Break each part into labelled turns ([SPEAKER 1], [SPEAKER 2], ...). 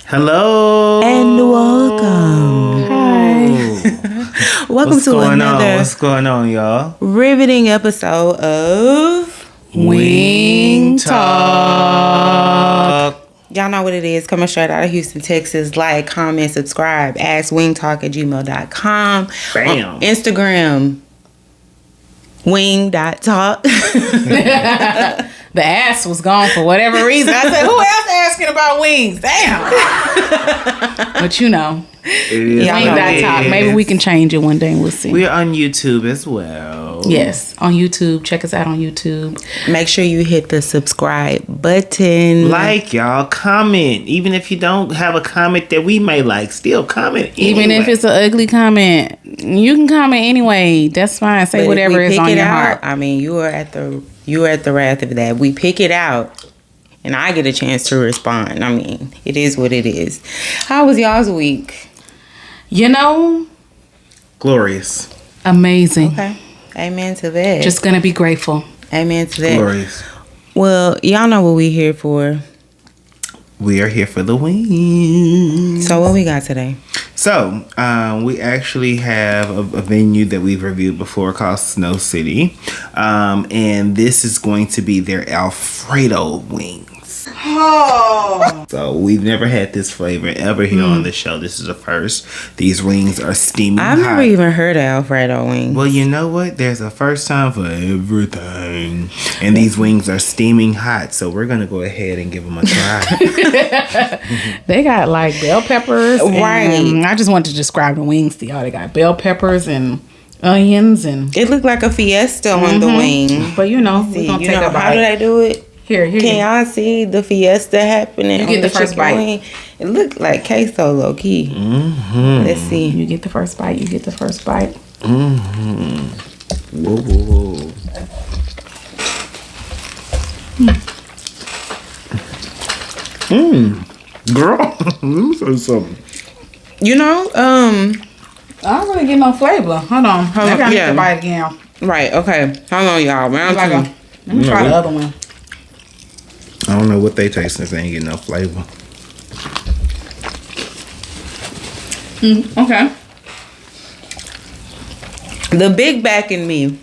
[SPEAKER 1] Hello
[SPEAKER 2] and welcome.
[SPEAKER 1] Hi.
[SPEAKER 2] Welcome to another
[SPEAKER 1] What's going on, y'all?
[SPEAKER 2] riveting episode of
[SPEAKER 1] Wing Talk.
[SPEAKER 2] Y'all know what it is. Coming straight out of Houston, Texas. Like, comment, subscribe. Ask wingtalk@gmail.com.
[SPEAKER 1] Bam.
[SPEAKER 2] On Instagram, wing.talk.
[SPEAKER 3] The ass was gone for whatever reason. I said, who else asking about wings? Damn. But you know,
[SPEAKER 1] It is
[SPEAKER 2] Yeah,
[SPEAKER 1] what
[SPEAKER 2] wing
[SPEAKER 1] it
[SPEAKER 3] Talk.
[SPEAKER 1] is.
[SPEAKER 3] Maybe we can change it one day and we'll see.
[SPEAKER 1] We're on YouTube as well.
[SPEAKER 3] Yes, on YouTube. Check us out on YouTube.
[SPEAKER 2] Make sure you hit the subscribe button.
[SPEAKER 1] Like, y'all, comment. Even if you don't have a comment that we may like, still comment.
[SPEAKER 3] Even if
[SPEAKER 1] anyway.
[SPEAKER 3] it's an ugly comment, you can comment anyway. That's fine. Say
[SPEAKER 2] But if
[SPEAKER 3] whatever
[SPEAKER 2] we
[SPEAKER 3] is
[SPEAKER 2] pick
[SPEAKER 3] on
[SPEAKER 2] it
[SPEAKER 3] your
[SPEAKER 2] out,
[SPEAKER 3] heart.
[SPEAKER 2] I mean, you are at the wrath of that. We pick it out, and I get a chance to respond. I mean, it is what it is. How was y'all's week?
[SPEAKER 3] You know,
[SPEAKER 1] Glorious.
[SPEAKER 3] amazing.
[SPEAKER 2] Okay, amen to that.
[SPEAKER 3] Just gonna be grateful.
[SPEAKER 2] amen to that.
[SPEAKER 1] Glorious.
[SPEAKER 2] Well, y'all know what we here for.
[SPEAKER 1] We are here for the win.
[SPEAKER 2] So what we got today?
[SPEAKER 1] So, we actually have a venue that we've reviewed before called Snow City. And this is going to be their Alfredo wings.
[SPEAKER 2] Oh,
[SPEAKER 1] So, we've never had this flavor ever here on the show. This is the first. These wings are steaming
[SPEAKER 2] I've
[SPEAKER 1] hot.
[SPEAKER 2] never even heard of Alfredo wings.
[SPEAKER 1] Well, you know what? There's a first time for everything. And these wings are steaming hot. So, we're going to go ahead and give them a try.
[SPEAKER 3] They got like bell peppers.
[SPEAKER 2] Right.
[SPEAKER 3] And I just want to describe the wings to y'all. They got bell peppers and onions and.
[SPEAKER 2] It looked like a fiesta on the wing.
[SPEAKER 3] But you know, we're
[SPEAKER 2] See,
[SPEAKER 3] gonna
[SPEAKER 2] you
[SPEAKER 3] take
[SPEAKER 2] know
[SPEAKER 3] a bite.
[SPEAKER 2] how do they do it?
[SPEAKER 3] Here.
[SPEAKER 2] Can y'all see the fiesta happening?
[SPEAKER 3] You get
[SPEAKER 2] on
[SPEAKER 3] the first
[SPEAKER 2] chicken
[SPEAKER 3] bite.
[SPEAKER 2] wing? It looked like queso low key. Let's see.
[SPEAKER 3] You get the first bite. You get the first bite.
[SPEAKER 1] Whoa, whoa, whoa. Girl, let me say something.
[SPEAKER 2] You know,
[SPEAKER 3] I don't really get no flavor. Hold on. Maybe I need
[SPEAKER 2] yeah.
[SPEAKER 3] to bite again.
[SPEAKER 2] right, okay. Hold on, y'all. Round
[SPEAKER 3] Like
[SPEAKER 2] two.
[SPEAKER 3] let me try the other one.
[SPEAKER 1] I don't know what they taste if they ain't getting no flavor.
[SPEAKER 3] Okay.
[SPEAKER 2] The big back in me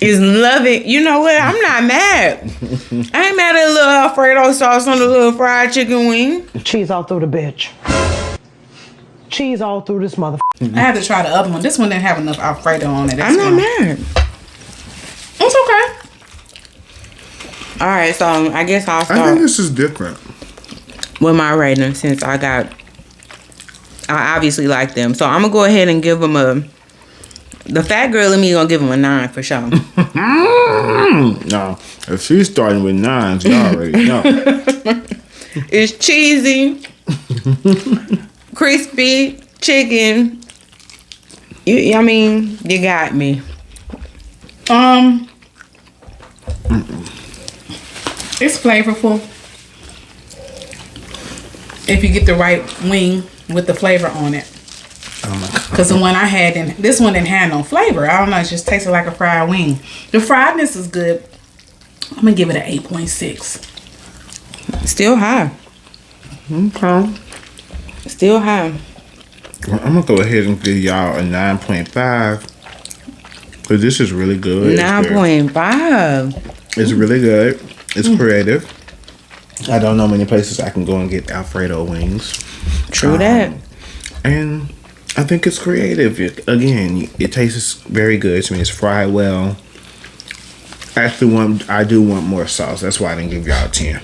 [SPEAKER 2] is loving. You know what? I'm not mad. I ain't mad at a little Alfredo sauce on the little fried chicken wing.
[SPEAKER 4] Cheese all through the bitch. Cheese all through this mother.
[SPEAKER 3] I had to try the other one. This one didn't have enough Alfredo on it.
[SPEAKER 2] I'm not mad.
[SPEAKER 3] It's okay.
[SPEAKER 2] All right, so I guess I'll
[SPEAKER 1] I think
[SPEAKER 2] start
[SPEAKER 1] this is different.
[SPEAKER 2] with my rating since I obviously like them. So I'm gonna go ahead and give them the fat girl in me gonna give them a 9 for sure.
[SPEAKER 1] No, if she's starting with 9s, you already know.
[SPEAKER 2] It's cheesy, crispy chicken. I mean, you got me.
[SPEAKER 3] It's flavorful. If you get the right wing with the flavor on it.
[SPEAKER 1] Oh my God.
[SPEAKER 3] Because the one I had, this one didn't have no flavor. I don't know. It just tasted like a fried wing. The friedness is good. I'm going to give it an 8.6.
[SPEAKER 2] Still high.
[SPEAKER 1] Okay.
[SPEAKER 2] Still high.
[SPEAKER 1] Well, I'm going to go ahead and give y'all a 9.5. Because this is really good.
[SPEAKER 2] 9.5.
[SPEAKER 1] It's really good. It's creative. I don't know many places I can go and get Alfredo wings.
[SPEAKER 2] True that.
[SPEAKER 1] And I think it's creative. It tastes very good to me. It's fried well. I do want more sauce. That's why I didn't give y'all a 10.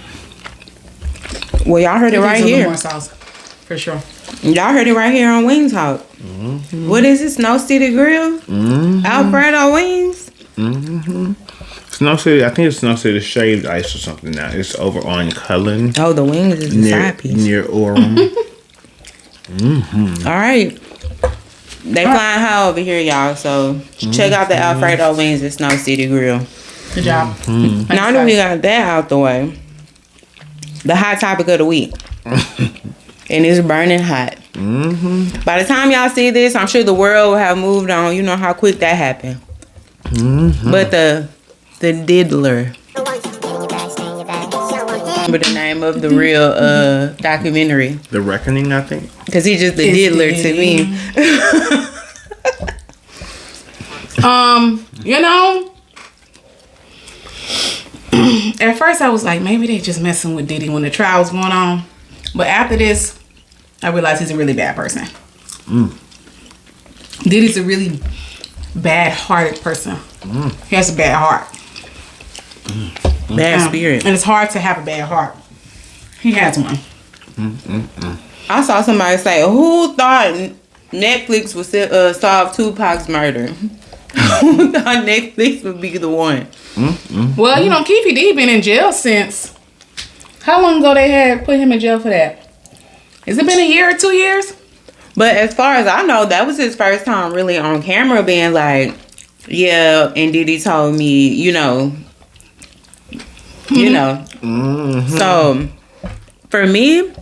[SPEAKER 2] Well, y'all heard it right
[SPEAKER 3] Needs a little
[SPEAKER 2] here.
[SPEAKER 3] more sauce, for sure.
[SPEAKER 2] Y'all heard it right here on Wing Talk. What is it? Snow City Grill? Alfredo wings?
[SPEAKER 1] Snow City, I think it's Snow City Shaved Ice or something now. It's over on Cullen.
[SPEAKER 2] Oh, the wings is the side piece.
[SPEAKER 1] Near Orem.
[SPEAKER 2] All right. They flying high over here, y'all. So check out the Alfredo wings at Snow City Grill.
[SPEAKER 3] Good job.
[SPEAKER 2] Now that we got that out the way, the hot topic of the week. And it's burning hot. By the time y'all see this, I'm sure the world will have moved on. You know how quick that happened. But the diddler. remember the name of the real documentary.
[SPEAKER 1] The Reckoning, I think.
[SPEAKER 2] Because he just the diddler to me.
[SPEAKER 3] You know, at first I was like, maybe they just messing with Diddy when the trial was going on. But after this, I realized he's a really bad person. Diddy's a really bad-hearted person. He has a bad heart.
[SPEAKER 2] Bad spirit.
[SPEAKER 3] And it's hard to have a bad heart. He has one.
[SPEAKER 2] I saw somebody say, who thought Netflix would solve Tupac's murder? Who thought Netflix would be the one?
[SPEAKER 3] Well, you know, Keefy D been in jail since... How long ago they had put him in jail for that? Has it been a year or 2 years?
[SPEAKER 2] But as far as I know, that was his first time really on camera being like, yeah, and Diddy told me, you know. So, for me,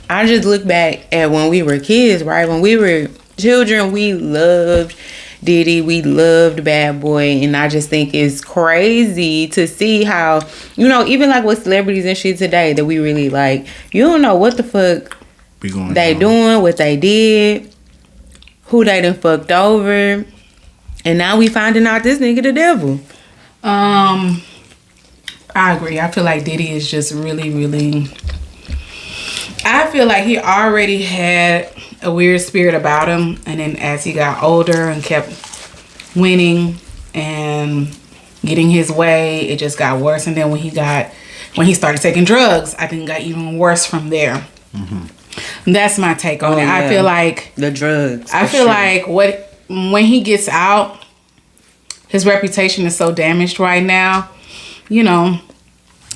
[SPEAKER 2] I just look back at when we were kids, right? When we were children, we loved Diddy, we loved Bad Boy, and I just think it's crazy to see how, you know, even like with celebrities and shit today that we really like, you don't know what the fuck they doing, what they did, who they done fucked over, and now we finding out this nigga the devil.
[SPEAKER 3] I agree. I feel like Diddy is just really... I feel like he already had a weird spirit about him, and then as he got older and kept winning and getting his way, it just got worse. And then when he started taking drugs, I think it got even worse from there. That's my take on it.
[SPEAKER 2] Yeah.
[SPEAKER 3] I feel like
[SPEAKER 2] the drugs.
[SPEAKER 3] I feel like when he gets out, his reputation is so damaged right now. You know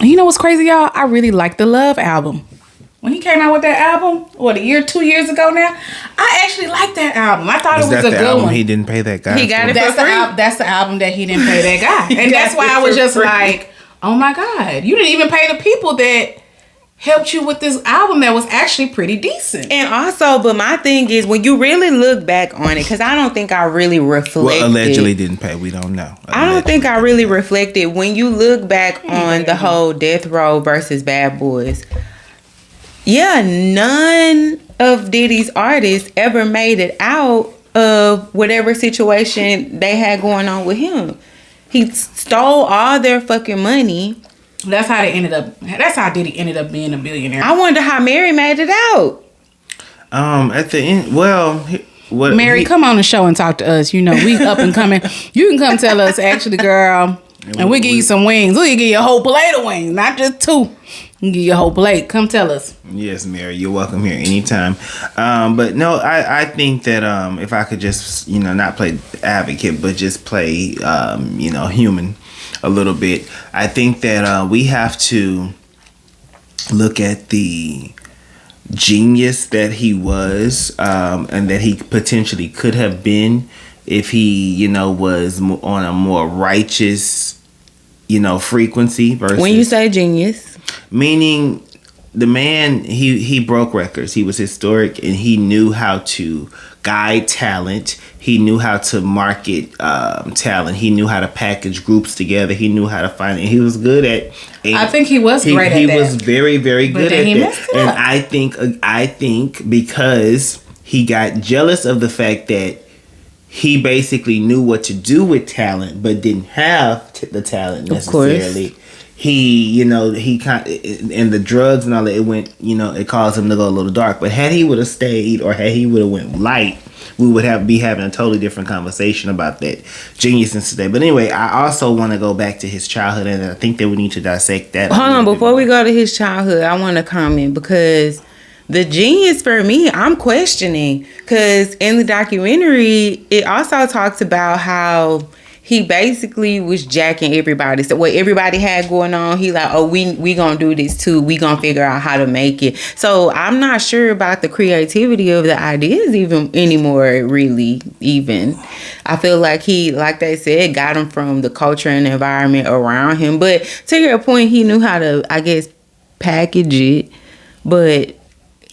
[SPEAKER 3] what's crazy, y'all? I really like the Love album. When he came out with that album, 2 years ago now, I actually liked that album. I thought it was a good one.
[SPEAKER 1] He didn't pay that guy.
[SPEAKER 2] He got it
[SPEAKER 3] That's
[SPEAKER 2] for free.
[SPEAKER 3] that's the album that he didn't pay that guy. And that's why I was just like, oh my God, you didn't even pay the people that helped you with this album that was actually pretty decent.
[SPEAKER 2] And also, but my thing is, when you really look back on it, because I don't think I really reflected.
[SPEAKER 1] Well, allegedly didn't pay. We don't know.
[SPEAKER 2] I don't think I really reflected. When you look back on the whole Death Row versus Bad Boys, yeah, none of Diddy's artists ever made it out of whatever situation they had going on with him. He stole all their fucking money.
[SPEAKER 3] That's how Diddy ended up being a billionaire.
[SPEAKER 2] I wonder how Mary made it out.
[SPEAKER 1] At the end,
[SPEAKER 3] Mary, come on the show and talk to us. You know, we up and coming. You can come tell us, actually, girl, and we'll give you some wings. We'll give you a whole plate of wings, not just two. We'll give you a whole plate. Come tell us.
[SPEAKER 1] Yes, Mary, you're welcome here anytime. But no, I think that if I could just, not play advocate, but just play, human a little bit, I think that we have to look at the genius that he was, and that he potentially could have been if he, was on a more righteous, frequency versus.
[SPEAKER 2] When you say genius,
[SPEAKER 1] meaning the man, he broke records. He was historic, and he knew how to guide talent. He knew how to market talent. He knew how to package groups together. He knew how to find it. He was good at.
[SPEAKER 3] I think he was great at that.
[SPEAKER 1] He was very, very good at that. And I think because he got jealous of the fact that he basically knew what to do with talent, but didn't have the talent necessarily. He, he kind of, and the drugs and all that, it went, it caused him to go a little dark. But had he would have stayed, or had he would have went light, we would be having a totally different conversation about that geniusness today. But anyway, I also want to go back to his childhood, and I think that we need to dissect that.
[SPEAKER 2] Hold on, before we go to his childhood, I want to comment, because the genius for me, I'm questioning, because in the documentary, it also talks about how he basically was jacking everybody. So what everybody had going on, he like, oh, we gonna do this too. We gonna figure out how to make it. So I'm not sure about the creativity of the ideas even anymore, really, even. I feel like he, like they said, got him from the culture and environment around him. But to your point, he knew how to, I guess, package it. But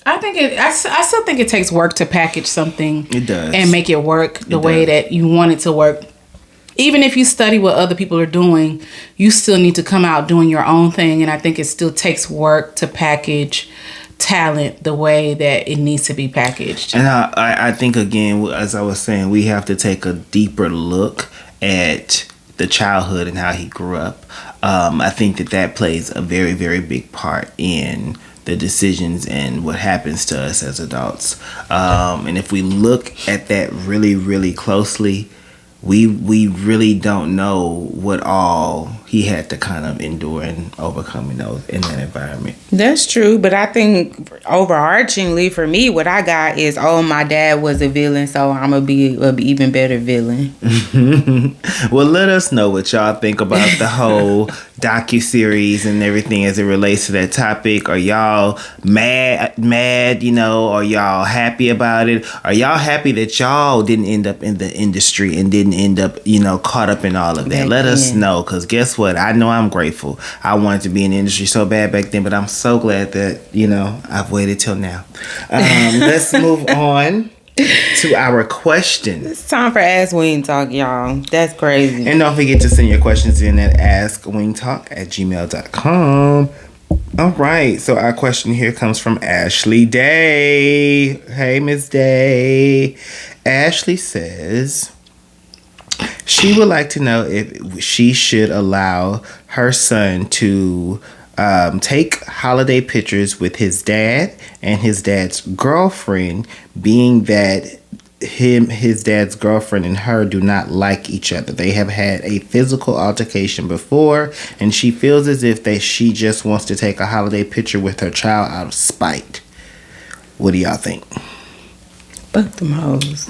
[SPEAKER 3] I still think it takes work to package something.
[SPEAKER 1] It does.
[SPEAKER 3] And make it work the way that you want it to work. even if you study what other people are doing, you still need to come out doing your own thing. And I think it still takes work to package talent the way that it needs to be packaged.
[SPEAKER 1] And I think, again, as I was saying, we have to take a deeper look at the childhood and how he grew up. I think that plays a very, very big part in the decisions and what happens to us as adults. And if we look at that really, really closely, we really don't know what all he had to kind of endure and overcome in that environment.
[SPEAKER 2] That's true, but I think overarchingly for me, what I got is, my dad was a villain, so I'm gonna be an even better villain.
[SPEAKER 1] Well, let us know what y'all think about the whole docuseries and everything as it relates to that topic. Are y'all mad? Are y'all happy about it? Are y'all happy that y'all didn't end up in the industry and didn't end up, caught up in all of that? Let us know, because guess what? I know I'm grateful. I wanted to be in the industry so bad back then, but I'm so glad that, I've waited till now. Let's move on to our question.
[SPEAKER 2] It's time for Ask Wing Talk, y'all. That's crazy.
[SPEAKER 1] And don't forget to send your questions in at askwingtalk@gmail.com. All right, so our question here comes from Ashley Day. Hey, Miss Day. Ashley says she would like to know if she should allow her son to take holiday pictures with his dad and his dad's girlfriend, being that his dad's girlfriend and her do not like each other. They have had a physical altercation before, and she feels as if she just wants to take a holiday picture with her child out of spite. What do y'all think?
[SPEAKER 2] Fuck them hoes.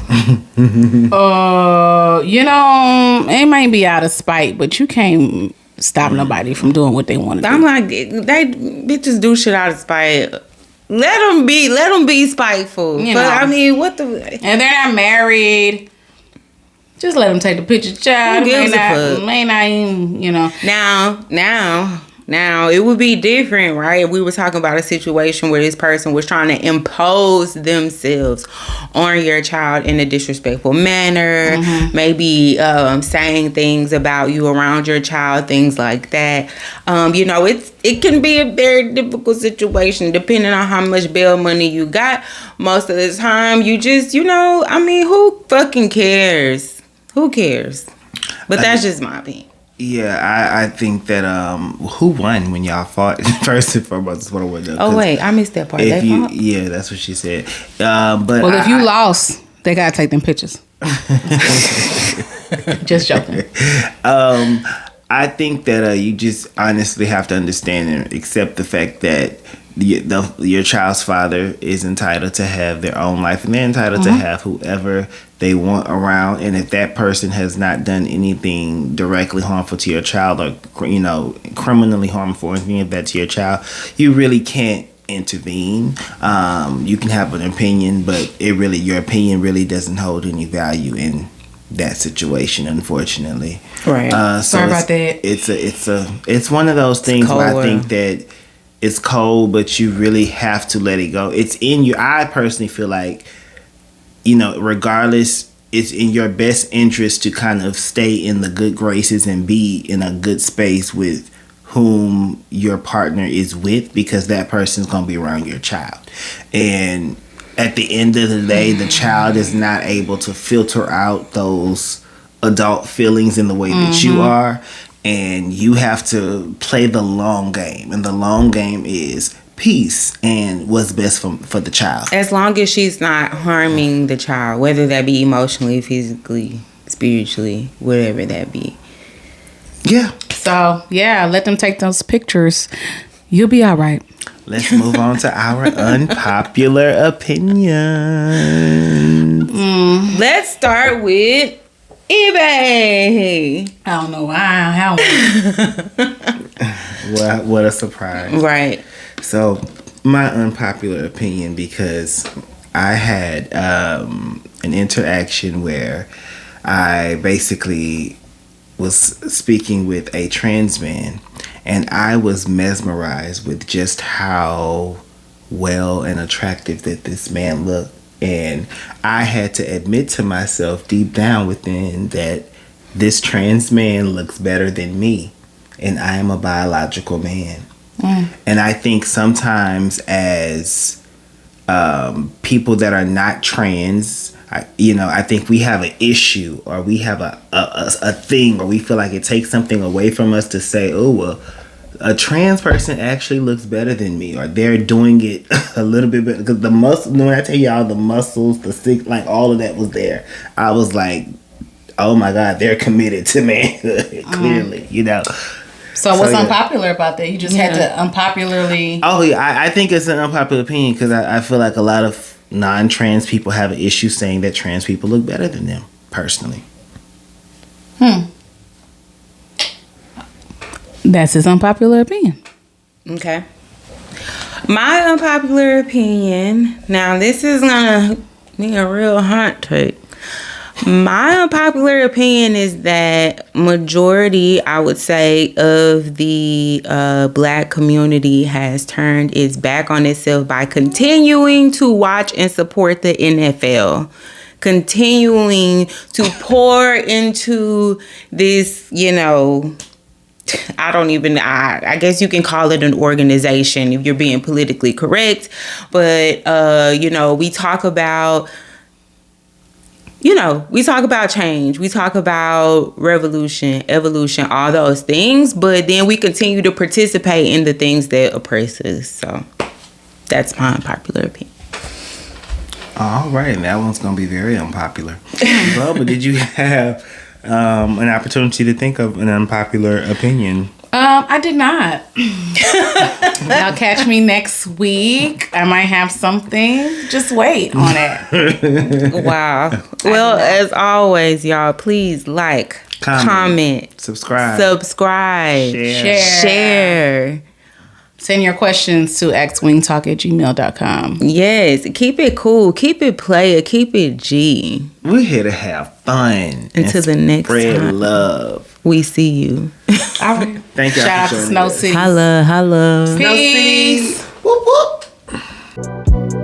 [SPEAKER 3] It might be out of spite, but you can't stop nobody from doing what they want to do.
[SPEAKER 2] I'm like, they bitches do shit out of spite. Let them be spiteful. I mean, what the?
[SPEAKER 3] And they're not married. Just let them take the picture, child.
[SPEAKER 2] Who gives a fuck?
[SPEAKER 3] May not even,
[SPEAKER 2] Now, it would be different, right? If we were talking about a situation where this person was trying to impose themselves on your child in a disrespectful manner, maybe saying things about you around your child, things like that. It can be a very difficult situation depending on how much bail money you got. Most of the time, you just, who fucking cares? Who cares? But that's just my opinion.
[SPEAKER 1] Yeah, I think that who won when y'all fought? First and foremost is what I want to know.
[SPEAKER 2] Oh wait, I missed that part.
[SPEAKER 1] Yeah, that's what she said. But
[SPEAKER 3] if you lost, they gotta take them pictures. Just joking.
[SPEAKER 1] I think that you just honestly have to understand and accept the fact that your child's father is entitled to have their own life, and they're entitled to have whoever they want around. And if that person has not done anything directly harmful to your child, or criminally harmful or anything of that to your child, you really can't intervene. You can have an opinion, but your opinion really doesn't hold any value in that situation, unfortunately.
[SPEAKER 2] Right.
[SPEAKER 3] Sorry about that.
[SPEAKER 1] It's one of those things where I think that it's cold, but you really have to let it go. It's in you. I personally feel like, regardless, it's in your best interest to kind of stay in the good graces and be in a good space with whom your partner is with, because that person's going to be around your child. And at the end of the day, the child is not able to filter out those adult feelings in the way that you are. And you have to play the long game. And the long game is peace and what's best for the child.
[SPEAKER 2] As long as she's not harming the child, whether that be emotionally, physically, spiritually, whatever that be.
[SPEAKER 1] Yeah.
[SPEAKER 3] So, let them take those pictures. You'll be all right.
[SPEAKER 1] Let's move on to our unpopular opinions.
[SPEAKER 2] Let's start with eBay.
[SPEAKER 3] I don't know how.
[SPEAKER 1] What a surprise.
[SPEAKER 2] Right.
[SPEAKER 1] So, my unpopular opinion, because I had an interaction where I basically was speaking with a trans man, and I was mesmerized with just how well and attractive that this man looked. And I had to admit to myself deep down within that this trans man looks better than me, and I am a biological man. And I think sometimes as people that are not trans, I think we have an issue, or we have a thing, or we feel like it takes something away from us to say, oh, well, a trans person actually looks better than me, or they're doing it a little bit better. Because the muscle, when I tell y'all the muscles, the sick, like all of that was there. I was like, oh my God, they're committed to manhood, clearly,
[SPEAKER 3] So what's
[SPEAKER 1] yeah.
[SPEAKER 3] unpopular about that? You just had to unpopularly...
[SPEAKER 1] Oh, yeah, I think it's an unpopular opinion because I feel like a lot of non-trans people have an issue saying that trans people look better than them, personally.
[SPEAKER 3] That's his unpopular opinion.
[SPEAKER 2] Okay. My unpopular opinion, now this is gonna be a real hot take. My unpopular opinion is that majority, I would say, of the Black community has turned its back on itself by continuing to watch and support the NFL. Continuing to pour into this, I guess you can call it an organization if you're being politically correct. But, we talk about, we talk about change. We talk about revolution, evolution, all those things. But then we continue to participate in the things that oppress us. So that's my unpopular opinion.
[SPEAKER 1] All right. That one's going to be very unpopular. Well, but did you have an opportunity to think of an unpopular opinion?
[SPEAKER 3] I did not. Now catch me next week. I might have something. Just wait on it.
[SPEAKER 2] Wow. Well, as always, y'all, please like, comment,
[SPEAKER 1] subscribe,
[SPEAKER 2] share.
[SPEAKER 3] Send your questions to xwingtalk@gmail.com.
[SPEAKER 2] Yes, keep it cool, keep it player, keep it G.
[SPEAKER 1] We're here to have fun.
[SPEAKER 2] Until the next
[SPEAKER 1] spread
[SPEAKER 2] time.
[SPEAKER 1] love.
[SPEAKER 2] We see you.
[SPEAKER 3] All right.
[SPEAKER 1] Thank you.
[SPEAKER 3] Shout out to Snow City.
[SPEAKER 2] Holla.
[SPEAKER 3] Peace.
[SPEAKER 1] Whoop, whoop.